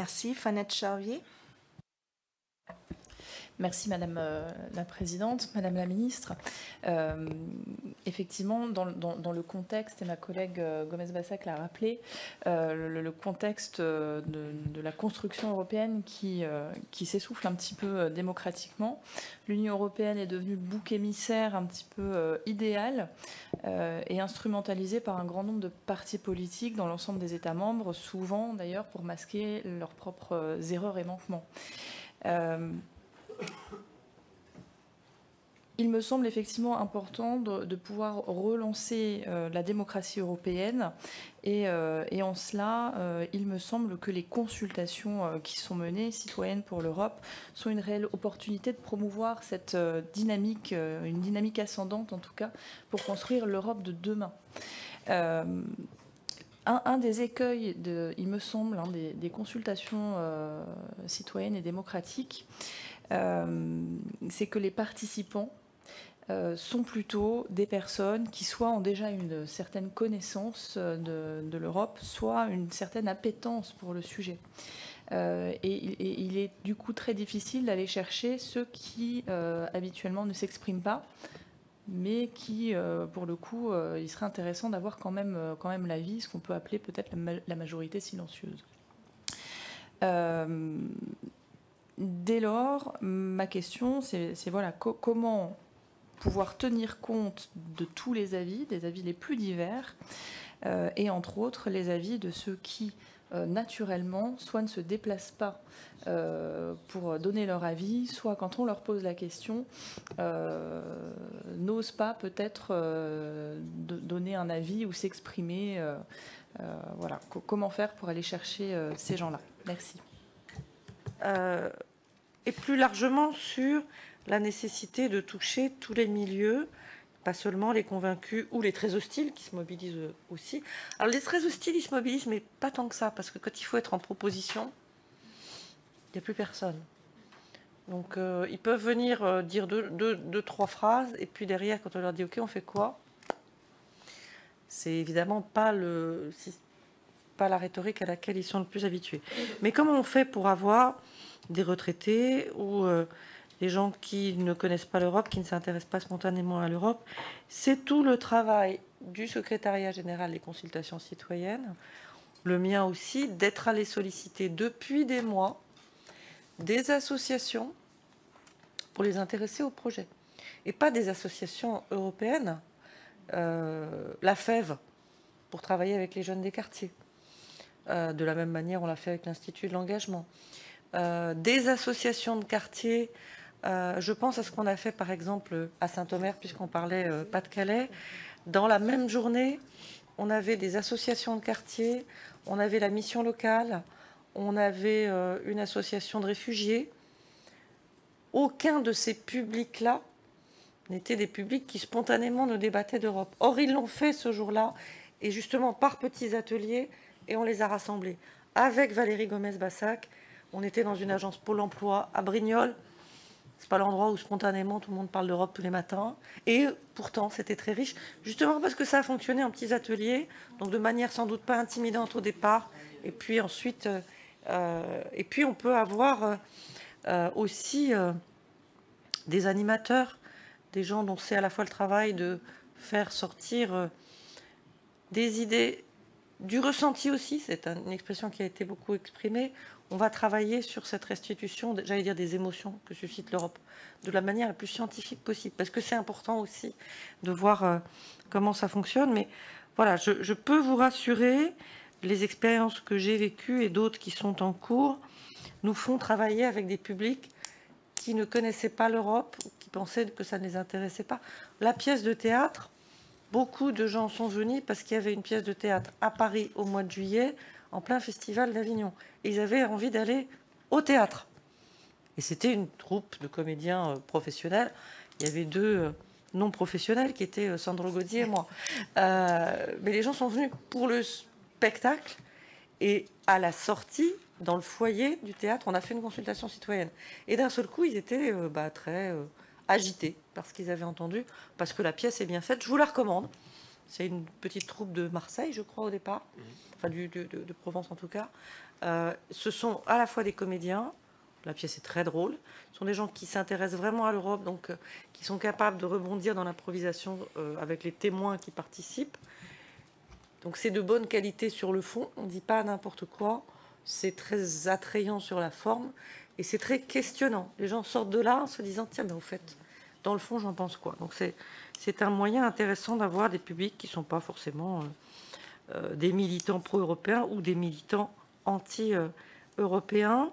Merci. Fanette Charvier. Merci Madame la Présidente, Madame la Ministre. Effectivement, dans le contexte, et ma collègue Gomez-Bassac l'a rappelé, le contexte de la construction européenne qui s'essouffle un petit peu démocratiquement. L'Union européenne est devenue le bouc émissaire un petit peu idéal et instrumentalisé par un grand nombre de partis politiques dans l'ensemble des États membres, souvent d'ailleurs pour masquer leurs propres erreurs et manquements. Il me semble effectivement important de pouvoir relancer la démocratie européenne et en cela, il me semble que les consultations qui sont menées, Citoyennes pour l'Europe, sont une réelle opportunité de promouvoir cette dynamique, une dynamique ascendante en tout cas, pour construire l'Europe de demain. Un des écueils, il me semble, des consultations citoyennes et démocratiques, c'est que les participants sont plutôt des personnes qui soit ont déjà une certaine connaissance de l'Europe, soit une certaine appétence pour le sujet. Et il est du coup très difficile d'aller chercher ceux qui habituellement ne s'expriment pas, mais qui, pour le coup, il serait intéressant d'avoir quand même l'avis, ce qu'on peut appeler peut-être la majorité silencieuse. Dès lors, ma question, c'est voilà, comment pouvoir tenir compte de tous les avis, des avis les plus divers, et entre autres les avis de ceux qui, naturellement, soit ne se déplacent pas pour donner leur avis, soit quand on leur pose la question, n'osent pas peut-être donner un avis ou s'exprimer. Voilà. Comment faire pour aller chercher ces gens-là? Merci. Et plus largement sur la nécessité de toucher tous les milieux, pas seulement les convaincus ou les très hostiles qui se mobilisent aussi. Alors les très hostiles, ils se mobilisent, mais pas tant que ça, parce que quand il faut être en proposition, il n'y a plus personne. Donc ils peuvent venir dire deux, trois phrases, et puis derrière, quand on leur dit « Ok, on fait quoi ?», c'est évidemment pas la rhétorique à laquelle ils sont le plus habitués. Mais comment on fait pour avoir des retraités ou des gens qui ne connaissent pas l'Europe, qui ne s'intéressent pas spontanément à l'Europe? C'est tout le travail du secrétariat général des consultations citoyennes, le mien aussi, d'être allé solliciter depuis des mois des associations pour les intéresser au projet. Et pas des associations européennes, la FEV, pour travailler avec les jeunes des quartiers. De la même manière, on l'a fait avec l'Institut de l'engagement. Des associations de quartier, je pense à ce qu'on a fait par exemple à Saint-Omer, puisqu'on parlait Pas-de-Calais. Dans la même journée, on avait des associations de quartier, on avait la mission locale, on avait une association de réfugiés. Aucun de ces publics-là n'étaient des publics qui spontanément nous débattaient d'Europe. Or, ils l'ont fait ce jour-là, et justement par petits ateliers, et on les a rassemblés. Avec Valérie Gomez-Bassac, on était dans une agence Pôle emploi à Brignoles. C'est pas l'endroit où spontanément tout le monde parle d'Europe tous les matins. Et pourtant, c'était très riche, justement parce que ça a fonctionné en petits ateliers, donc de manière sans doute pas intimidante au départ. Et puis ensuite, et puis on peut avoir aussi des animateurs, des gens dont c'est à la fois le travail de faire sortir des idées, du ressenti aussi, c'est une expression qui a été beaucoup exprimée. On va travailler sur cette restitution, j'allais dire des émotions que suscite l'Europe, de la manière la plus scientifique possible, parce que c'est important aussi de voir comment ça fonctionne. Mais voilà, je peux vous rassurer, les expériences que j'ai vécues et d'autres qui sont en cours nous font travailler avec des publics qui ne connaissaient pas l'Europe, qui pensaient que ça ne les intéressait pas. La pièce de théâtre, beaucoup de gens sont venus parce qu'il y avait une pièce de théâtre à Paris au mois de juillet, en plein festival d'Avignon. Et ils avaient envie d'aller au théâtre. Et c'était une troupe de comédiens professionnels. Il y avait deux non professionnels qui étaient Sandro Gaudier et moi. Mais les gens sont venus pour le spectacle. Et à la sortie, dans le foyer du théâtre, on a fait une consultation citoyenne. Et d'un seul coup, ils étaient très agités par ce qu'ils avaient entendu, parce que la pièce est bien faite. Je vous la recommande. C'est une petite troupe de Marseille, je crois, au départ, enfin de Provence en tout cas. Ce sont à la fois des comédiens, la pièce est très drôle, ce sont des gens qui s'intéressent vraiment à l'Europe, donc qui sont capables de rebondir dans l'improvisation avec les témoins qui participent. Donc c'est de bonne qualité sur le fond, on ne dit pas n'importe quoi, c'est très attrayant sur la forme, et c'est très questionnant. Les gens sortent de là en se disant, tiens, mais au fait, dans le fond, j'en pense quoi? Donc c'est un moyen intéressant d'avoir des publics qui ne sont pas forcément des militants pro-européens ou des militants anti-européens.